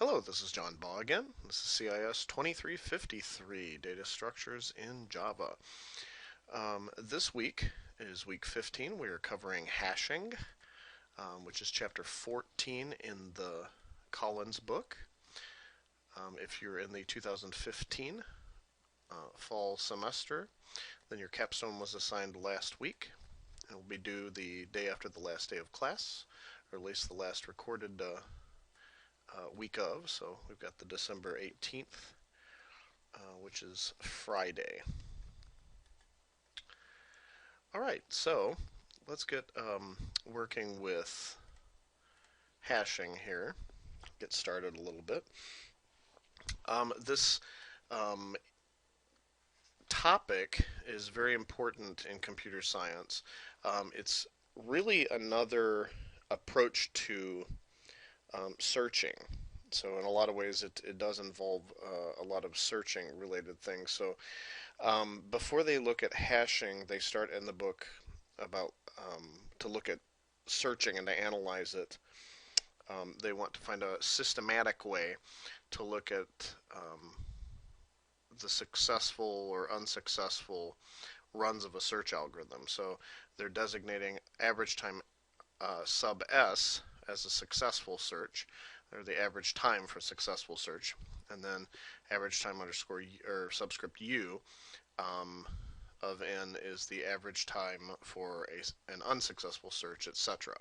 Hello, this is John Baugh again. This is CIS 2353, Data Structures in Java. This week is week 15. We are covering hashing, which is chapter 14 in the Collins book. If you're in the 2015 fall semester, then your capstone was assigned last week. It will be due the day after the last day of class, or at least the last recorded week of. So we've got the December 18th, which is Friday. All right, so let's get working with hashing here. Get started a little bit. This topic is very important in computer science. It's really another approach to searching. So in a lot of ways, it does involve a lot of searching related things. So before they look at hashing, they start in the book about to look at searching and to analyze it. They want to find a systematic way to look at the successful or unsuccessful runs of a search algorithm. So they're designating average time sub s as a successful search, or the average time for successful search, and then average time underscore or subscript u of n is the average time for an unsuccessful search, etc.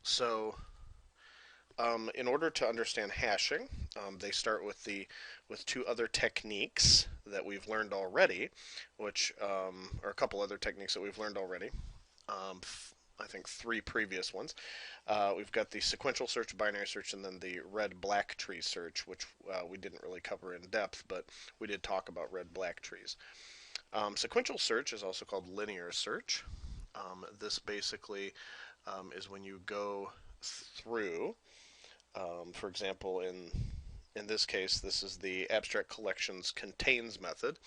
So in order to understand hashing, they start with two other techniques that we've learned already, which are a couple other techniques that we've learned already. I think three previous ones. We've got the sequential search, binary search, and then the red-black tree search, which we didn't really cover in depth, but we did talk about red-black trees. Sequential search is also called linear search. This basically is when you go through, for example, in this case, this is the abstract collections contains method.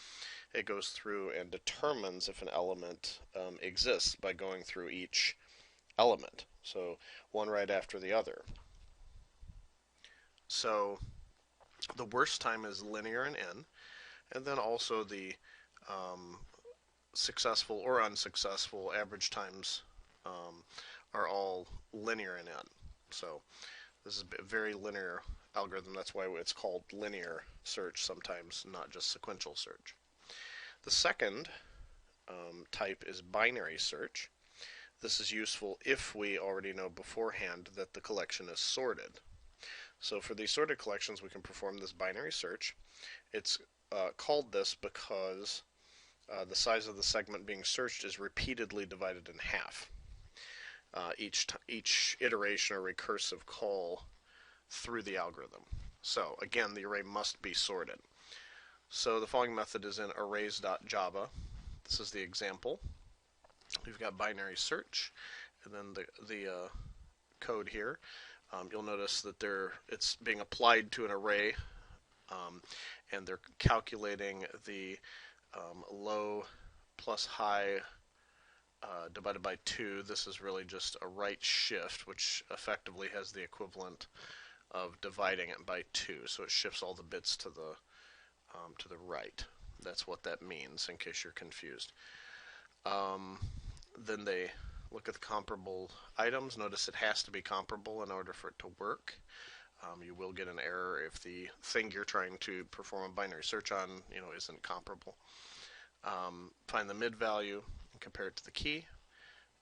It goes through and determines if an element exists by going through each element. So one right after the other. So the worst time is linear in n, and then also the successful or unsuccessful average times are all linear in n. So this is a very linear algorithm. That's why it's called linear search sometimes, not just sequential search. The second type is binary search. This is useful if we already know beforehand that the collection is sorted. So for these sorted collections, we can perform this binary search. It's called this because the size of the segment being searched is repeatedly divided in half. Each iteration or recursive call through the algorithm. So again, the array must be sorted. So the following method is in arrays.java. This is the example. We've got binary search, and then the code here. You'll notice that it's being applied to an array, and they're calculating the low plus high divided by 2. This is really just a right shift, which effectively has the equivalent of dividing it by 2. So it shifts all the bits to the right. That's what that means, in case you're confused. Then they look at the comparable items. Notice it has to be comparable in order for it to work. You will get an error if the thing you're trying to perform a binary search on, isn't comparable. Find the mid value and compare it to the key.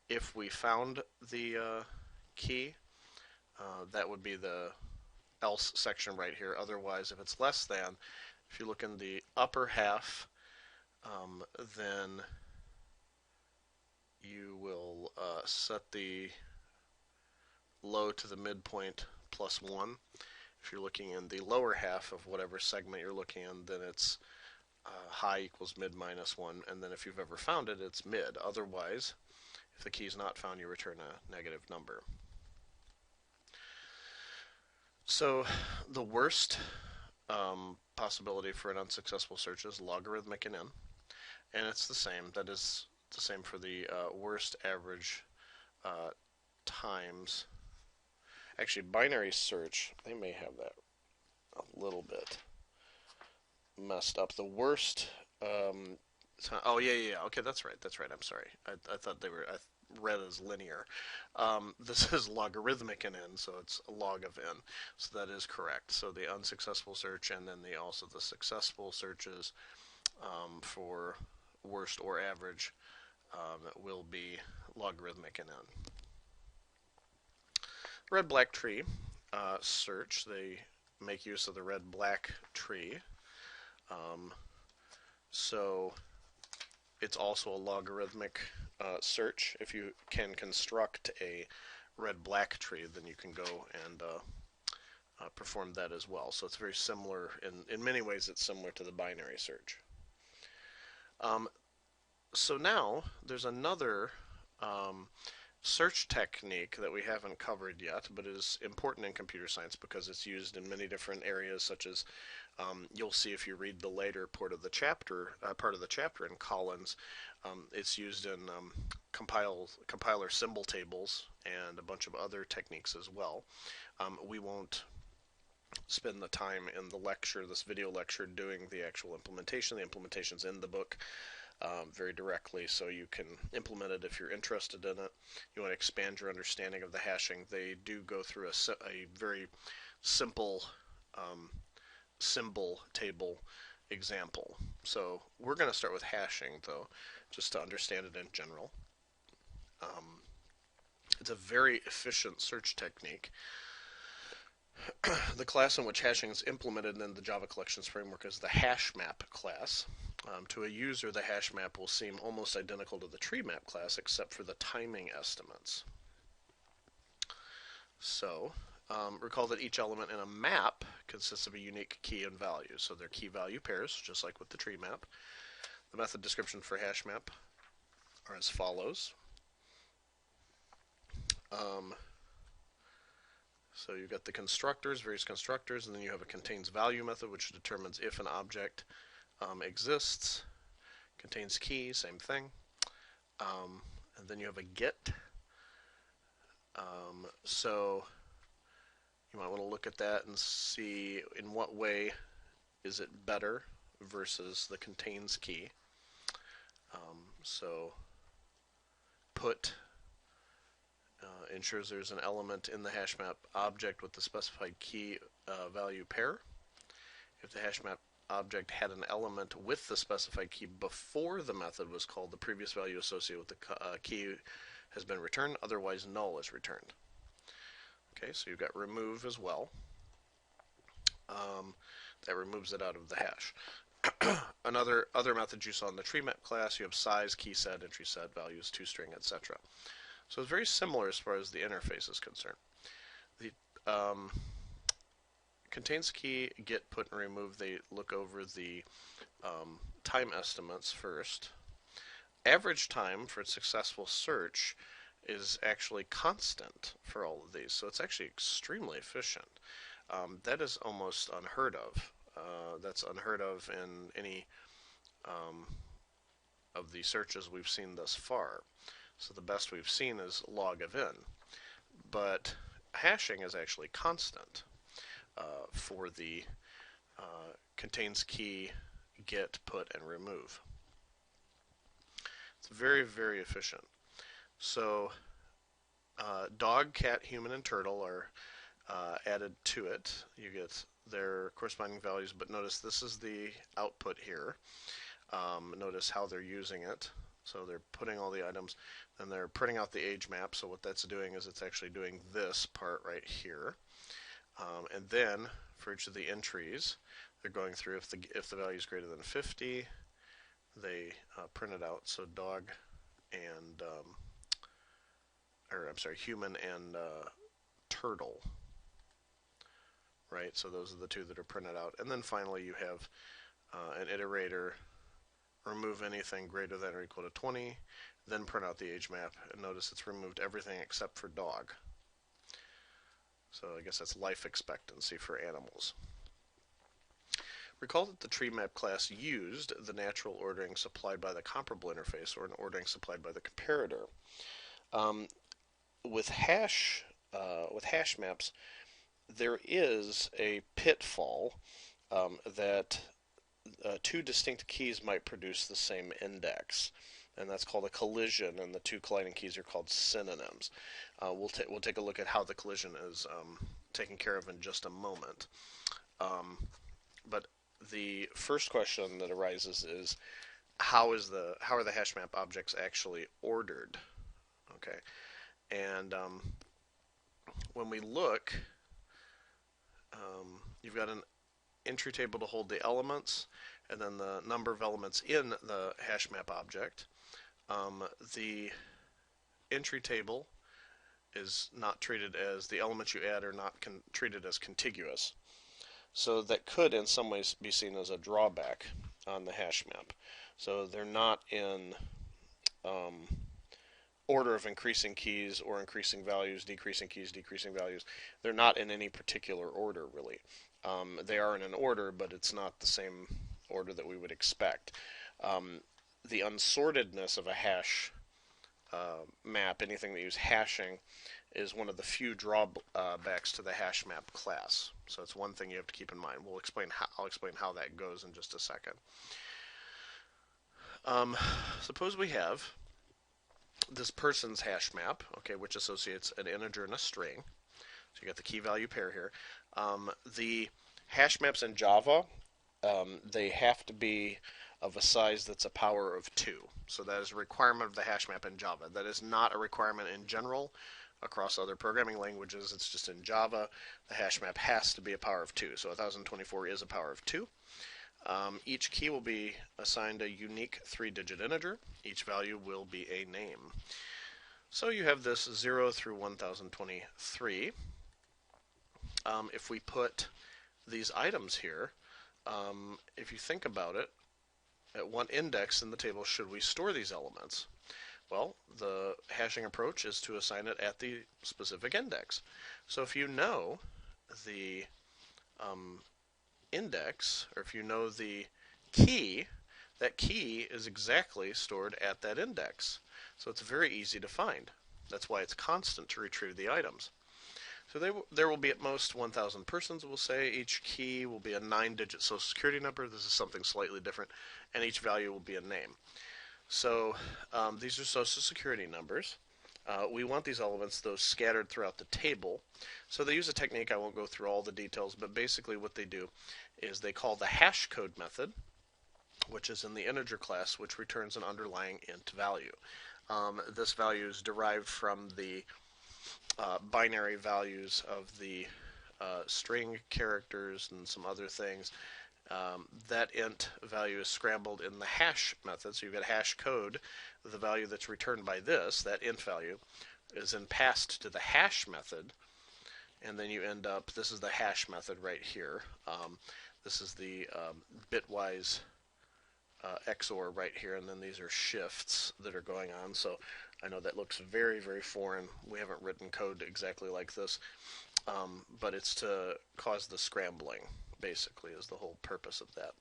If we found the key, that would be the else section right here. Otherwise, if it's less than, if you look in the upper half, then you will set the low to the midpoint plus 1. If you're looking in the lower half of whatever segment you're looking in, then it's high equals mid minus 1, and then if you've ever found it, it's mid. Otherwise, if the key is not found, you return a negative number. So the worst possibility for an unsuccessful search is logarithmic in n, and it's the same. That is the same for the worst average times Actually, binary search, they may have that a little bit messed up. The worst. Oh yeah. Okay, that's right. That's right. I'm sorry. I thought they were. I read as linear. This is logarithmic in n, so it's a log of n. So that is correct. So the unsuccessful search and then also the successful searches for worst or average will be logarithmic in n. Red-black tree search. They make use of the red-black tree. So it's also a logarithmic search. If you can construct a red-black tree, then you can go and perform that as well. So it's very similar. In many ways, it's similar to the binary search. So now there's another search technique that we haven't covered yet, but is important in computer science because it's used in many different areas, such as you'll see if you read the later part of the chapter in Collins. It's used in compiler symbol tables and a bunch of other techniques as well. We won't spend the time in the lecture, this video lecture, doing the actual implementation. The implementation's in the book very directly, so you can implement it if you're interested in it. You want to expand your understanding of the hashing. They do go through a very simple symbol table example. So we're going to start with hashing, though, just to understand it in general. It's a very efficient search technique. The class in which hashing is implemented in the Java Collections framework is the hash map class. To a user, the hash map will seem almost identical to the tree map class, except for the timing estimates. So, recall that each element in a map consists of a unique key and value. So they're key value pairs, just like with the tree map. The method description for hash map are as follows. So you've got the constructors, various constructors, and then you have a contains value method, which determines if an object exists. Contains key, same thing. And then you have a get. So you might want to look at that and see in what way is it better versus the contains key. So put ensures there's an element in the hash map object with the specified key value pair. If the hash map object had an element with the specified key before the method was called, the previous value associated with the key has been returned, otherwise null is returned. Okay, so you've got remove as well. That removes it out of the hash. Other methods you saw in the tree map class, you have size, key set, entry set, values, toString, etc. So it's very similar as far as the interface is concerned. The contains key, get, put, and remove, they look over the time estimates first. Average time for a successful search is actually constant for all of these, so it's actually extremely efficient. That is almost unheard of. That's unheard of in any of the searches we've seen thus far. So the best we've seen is log of n. But hashing is actually constant for the contains key, get, put, and remove. It's very, very efficient. So dog, cat, human, and turtle are added to it. You get their corresponding values, but notice this is the output here. Notice how they're using it. So they're putting all the items, and they're printing out the age map. So what that's doing is it's actually doing this part right here. And then for each of the entries, they're going through if the value is greater than 50, they print it out. So dog and human and turtle. Right. So those are the two that are printed out. And then finally you have an iterator. Remove anything greater than or equal to 20, then print out the age map, and notice it's removed everything except for dog. So I guess that's life expectancy for animals. Recall that the tree map class used the natural ordering supplied by the comparable interface or an ordering supplied by the comparator. With hash with hash maps, there is a pitfall that two distinct keys might produce the same index, and that's called a collision, and the two colliding keys are called synonyms. We'll take a look at how the collision is taken care of in just a moment. But the first question that arises is how are the hash map objects actually ordered? Okay, and when we look, you've got an entry table to hold the elements, and then the number of elements in the hash map object. The entry table is not treated as the elements you add are not treated as contiguous. So that could in some ways be seen as a drawback on the hash map. So they're not in order of increasing keys or increasing values, decreasing keys, decreasing values. They're not in any particular order, really. They are in an order, but it's not the same order that we would expect. The unsortedness of a hash map, anything that uses hashing, is one of the few drawbacks to the hash map class. So it's one thing you have to keep in mind. I'll explain how that goes in just a second. Suppose we have this person's hash map, okay, which associates an integer and a string. So you got the key value pair here. The hash maps in Java, they have to be of a size that's a power of 2. So that is a requirement of the hash map in Java. That is not a requirement in general across other programming languages. It's just in Java, the hash map has to be a power of 2. So 1024 is a power of 2. Each key will be assigned a unique 3-digit integer. Each value will be a name. So you have this 0 through 1023. If we put these items here, if you think about it, at what index in the table should we store these elements? Well, the hashing approach is to assign it at the specific index. So if you know the index, or if you know the key, that key is exactly stored at that index. So it's very easy to find. That's why it's constant to retrieve the items. So there will be at most 1,000 persons, we'll say. Each key will be a 9-digit social security number. This is something slightly different. And each value will be a name. So these are social security numbers. We want these elements, though, scattered throughout the table. So they use a technique. I won't go through all the details, but basically what they do is they call the hashcode method, which is in the integer class, which returns an underlying int value. This value is derived from the binary values of the string characters and some other things. That int value is scrambled in the hash method. So you've got hash code. The value that's returned by this, that int value, is then passed to the hash method. And then you end up, this is the hash method right here. This is the bitwise XOR right here. And then these are shifts that are going on. So I know that looks very, very foreign. We haven't written code exactly like this. But it's to cause the scrambling, basically, is the whole purpose of that.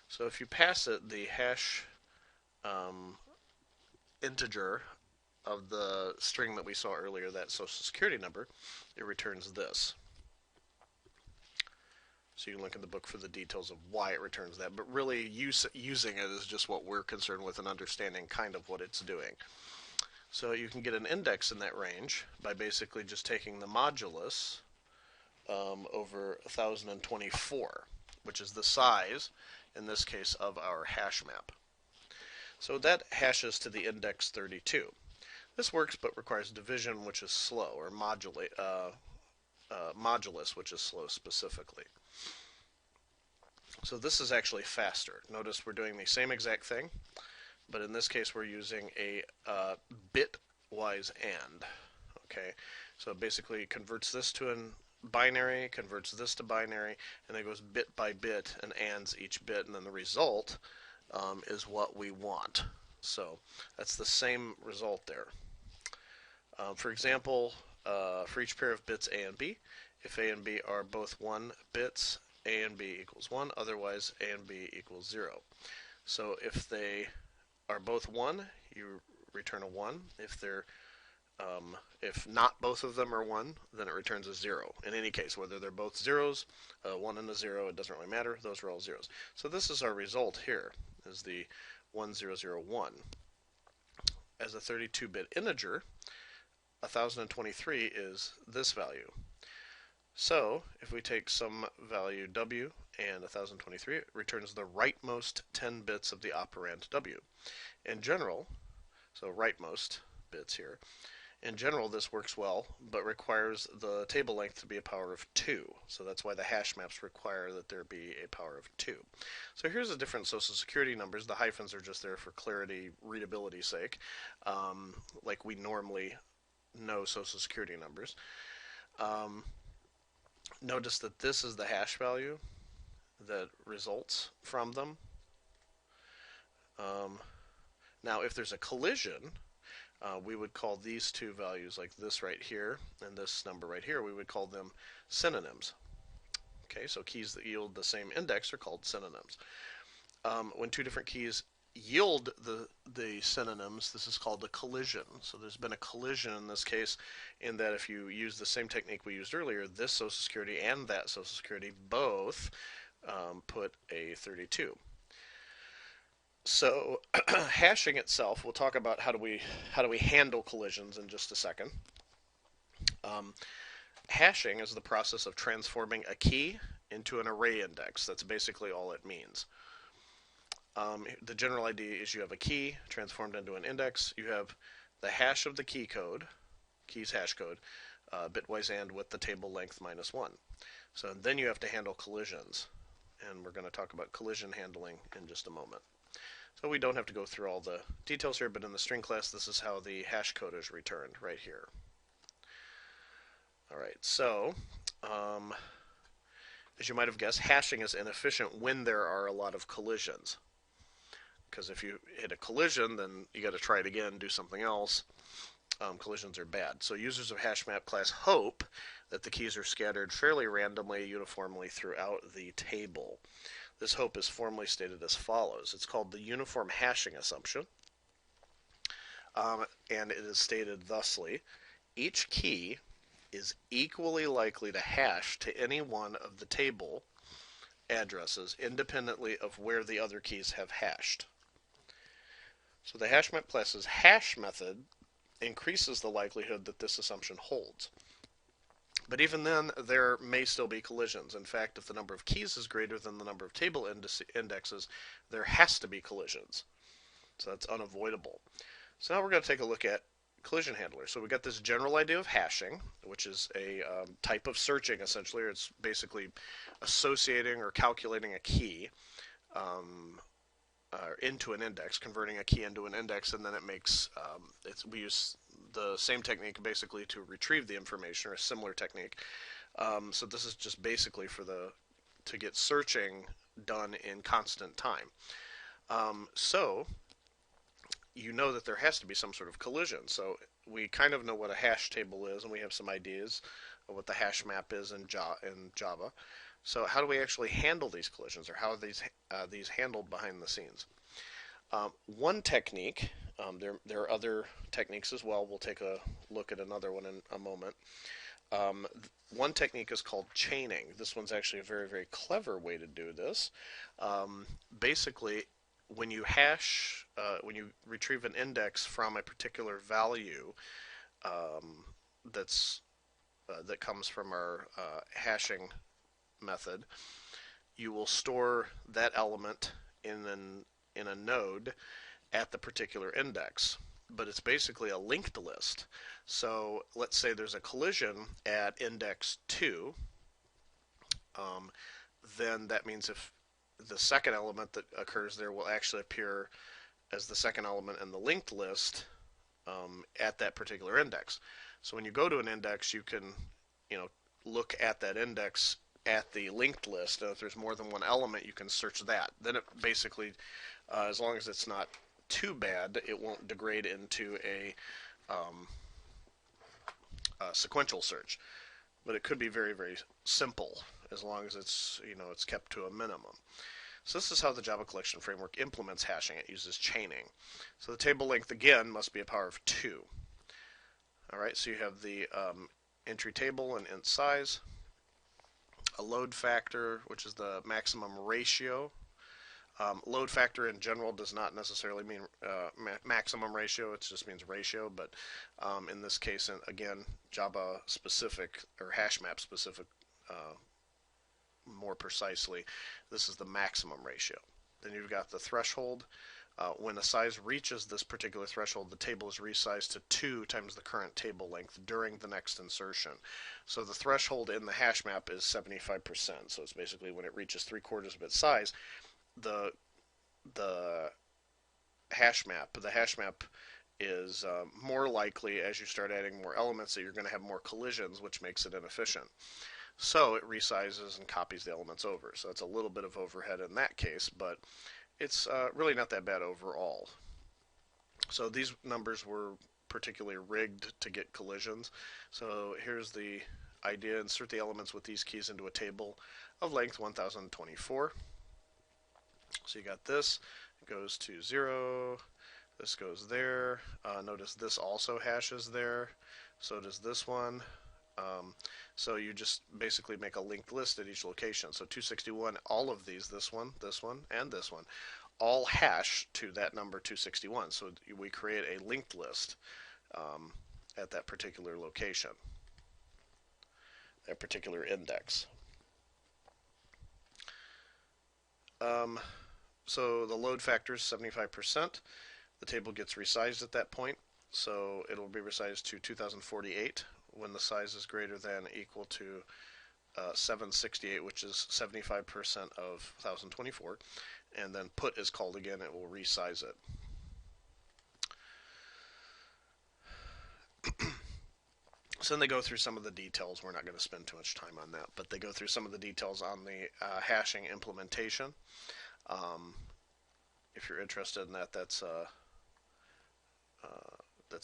So if you pass it the hash integer of the string that we saw earlier, that social security number, it returns this. So you can look in the book for the details of why it returns that, but really using it is just what we're concerned with and understanding kind of what it's doing. So you can get an index in that range by basically just taking the modulus over 1024, which is the size, in this case, of our hash map. So that hashes to the index 32. This works but requires division, which is slow, or modulus, which is slow specifically. So this is actually faster. Notice we're doing the same exact thing, but in this case we're using a bitwise AND. Okay, so it basically converts this to a binary, converts this to binary, and then goes bit by bit and ANDs each bit, and then the result is what we want. So that's the same result there. For example, for each pair of bits A and B, if A and B are both 1 bits, A and B equals 1, otherwise A and B equals 0. So if they are both 1, you return a 1. If they're If not both of them are 1, then it returns a 0. In any case, whether they're both zeros, 1 and a 0, it doesn't really matter. Those are all zeros. So this is our result here, is the 1001. As a 32-bit integer, 1023 is this value. So if we take some value w and 1023, it returns the rightmost 10 bits of the operand w. In general, so rightmost bits here, in general this works well, but requires the table length to be a power of 2. So that's why the hash maps require that there be a power of 2. So here's the different social security numbers. The hyphens are just there for clarity, readability sake, like we normally know social security numbers. Notice that this is the hash value that results from them. Now, if there's a collision, we would call these two values, like this right here and this number right here, we would call them synonyms. Okay, so keys that yield the same index are called synonyms. When two different keys yield the synonyms, this is called a collision. So there's been a collision in this case, in that if you use the same technique we used earlier, this social security and that social security both put a 32. So hashing itself, we'll talk about how do we handle collisions in just a second. Hashing is the process of transforming a key into an array index. That's basically all it means. The general idea is you have a key transformed into an index. You have the hash of the key code, key's hash code, bitwise and with the table length -1. So then you have to handle collisions, and we're going to talk about collision handling in just a moment. So we don't have to go through all the details here, but in the string class, this is how the hash code is returned right here. All right, so as you might have guessed, hashing is inefficient when there are a lot of collisions. Because if you hit a collision, then you got to try it again, do something else. Collisions are bad. So users of HashMap class hope that the keys are scattered fairly randomly, uniformly throughout the table. This hope is formally stated as follows. It's called the uniform hashing assumption, and it is stated thusly: each key is equally likely to hash to any one of the table addresses independently of where the other keys have hashed. So the HashMap class's hash method increases the likelihood that this assumption holds. But even then, there may still be collisions. In fact, if the number of keys is greater than the number of table indexes, there has to be collisions. So that's unavoidable. So now we're going to take a look at collision handlers. So we got this general idea of hashing, which is a type of searching, essentially. It's basically associating or calculating a key into an index, converting a key into an index, and then it makes, we use the same technique basically to retrieve the information, or a similar technique. So this is just basically to get searching done in constant time. So you know that there has to be some sort of collision. So we kind of know what a hash table is, and we have some ideas of what the hash map is in Java. So how do we actually handle these collisions, or how are these handled behind the scenes? One technique, there are other techniques as well. We'll take a look at another one in a moment. One technique is called chaining. This one's actually a very, very clever way to do this. Basically, when you hash, when you retrieve an index from a particular value that comes from our hashing method, you will store that element in a node at the particular index. But it's basically a linked list. So let's say there's a collision at index 2, then that means if the second element that occurs there will actually appear as the second element in the linked list at that particular index. So when you go to an index, you can look at that index at the linked list, and if there's more than one element, you can search that. Then it basically, as long as it's not too bad, it won't degrade into a sequential search. But it could be very, very simple as long as it's it's kept to a minimum. So this is how the Java collection framework implements hashing. It uses chaining. So the table length again must be a power of 2. All right, so you have the entry table and int size, a load factor, which is the maximum ratio. Load factor in general does not necessarily mean maximum ratio, it just means ratio, but in this case, again, Java specific or hash map specific, more precisely, this is the maximum ratio. Then you've got the threshold. When a size reaches this particular threshold, the table is resized to 2 times the current table length during the next insertion. So the threshold in the hash map is 75%. So it's basically when it reaches 3/4 of its size, the hash map is more likely, as you start adding more elements, that you're going to have more collisions, which makes it inefficient. So it resizes and copies the elements over. So it's a little bit of overhead in that case, but it's really not that bad overall. So these numbers were particularly rigged to get collisions. So here's the idea: insert the elements with these keys into a table of length 1024. So you got this, it goes to 0, this goes there. Notice this also hashes there, so does this one. So you just basically make a linked list at each location. So 261, all of these, this one, and this one, all hash to that number 261. So we create a linked list at that particular location, that particular index. So the load factor is 75%. The table gets resized at that point. So it'll be resized to 2048 when the size is greater than or equal to 768, which is 75% of 1024. And then put is called again, it will resize it. So then they go through some of the details. We're not going to spend too much time on that, but they go through some of the details on the hashing implementation. If you're interested in that, that's a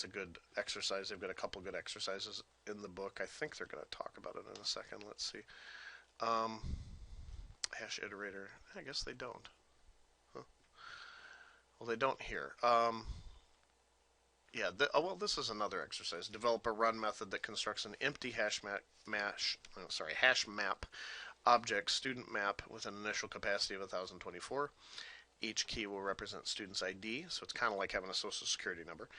good exercise. They've got a couple good exercises in the book. I think they're going to talk about it in a second. Let's see. Hash iterator. I guess they don't. Huh. Well, they don't here. Yeah. Well, this is another exercise. Develop a run method that constructs an empty hash map object student map with an initial capacity of 1024. Each key will represent student's ID, so it's kind of like having a social security number.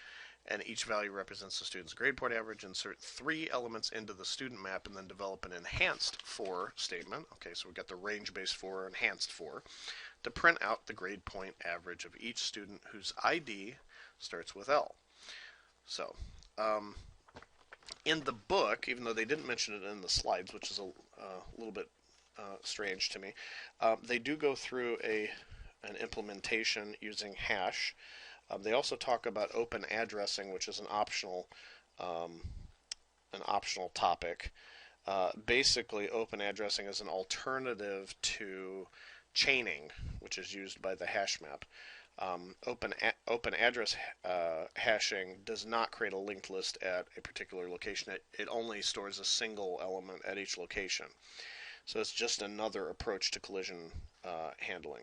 And each value represents the student's grade point average. Insert 3 elements into the student map and then develop an enhanced for statement. Okay, so we've got the range-based for, enhanced for, to print out the grade point average of each student whose ID starts with L. So, in the book, even though they didn't mention it in the slides, which is a little bit strange to me, they do go through an implementation using hash. They also talk about open addressing, which is an optional topic. Basically, open addressing is an alternative to chaining, which is used by the hash map. Open address hashing does not create a linked list at a particular location. It only stores a single element at each location. So it's just another approach to collision handling.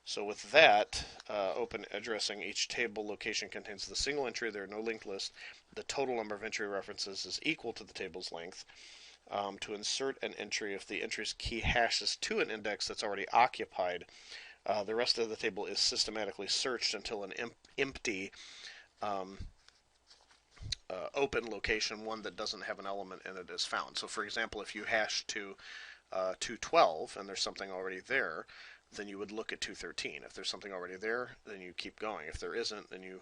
So with that, open addressing, each table location contains the single entry. There are no linked lists. The total number of entry references is equal to the table's length. To insert an entry, if the entry's key hashes to an index that's already occupied, the rest of the table is systematically searched until an empty open location, one that doesn't have an element in it, is found. So for example, if you hash to 212 and there's something already there, then you would look at 213. If there's something already there, then you keep going. If there isn't, then you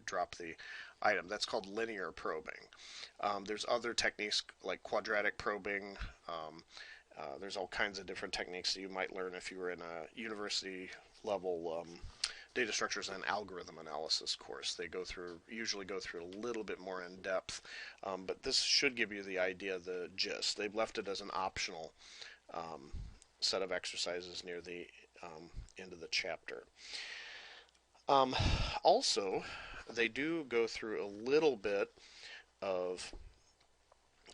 drop the item. That's called linear probing. There's other techniques like quadratic probing. There's all kinds of different techniques that you might learn if you were in a university level data structures and algorithm analysis course. They usually go through a little bit more in depth, but this should give you the idea, the gist. They've left it as an optional set of exercises near the end of the chapter. Also, they do go through a little bit of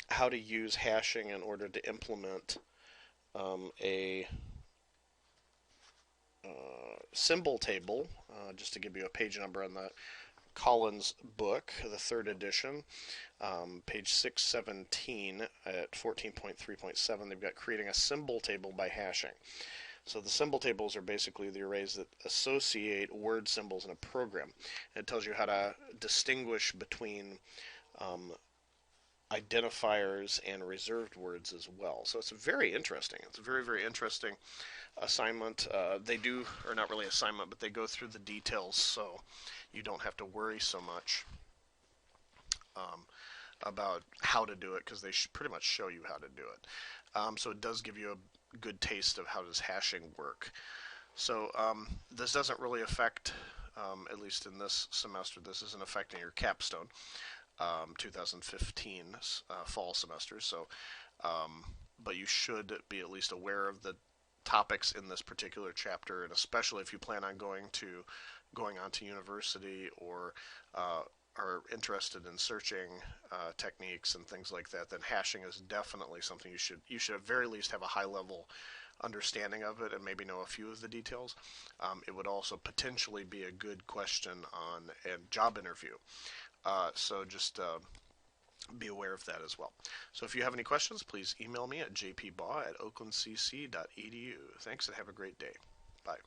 how to use hashing in order to implement a symbol table. Just to give you a page number on the Collins' book, the third edition, page 617 at 14.3.7. They've got creating a symbol table by hashing. So the symbol tables are basically the arrays that associate word symbols in a program. And it tells you how to distinguish between um, identifiers and reserved words as well. So it's very interesting. It's a very, very interesting assignment. They do, or not really assignment, but they go through the details so you don't have to worry so much um, about how to do it, because they pretty much show you how to do it. So it does give you a good taste of how does hashing work. So this doesn't really affect, at least in this semester, this isn't affecting your capstone 2015 fall semester. So, but you should be at least aware of the topics in this particular chapter, and especially if you plan on going on to university, or are interested in searching techniques and things like that, then hashing is definitely something you should at very least have a high level understanding of it and maybe know a few of the details. It would also potentially be a good question on a job interview. So just be aware of that as well. So if you have any questions, please email me at jpbaugh@oaklandcc.edu. Thanks, and have a great day. Bye.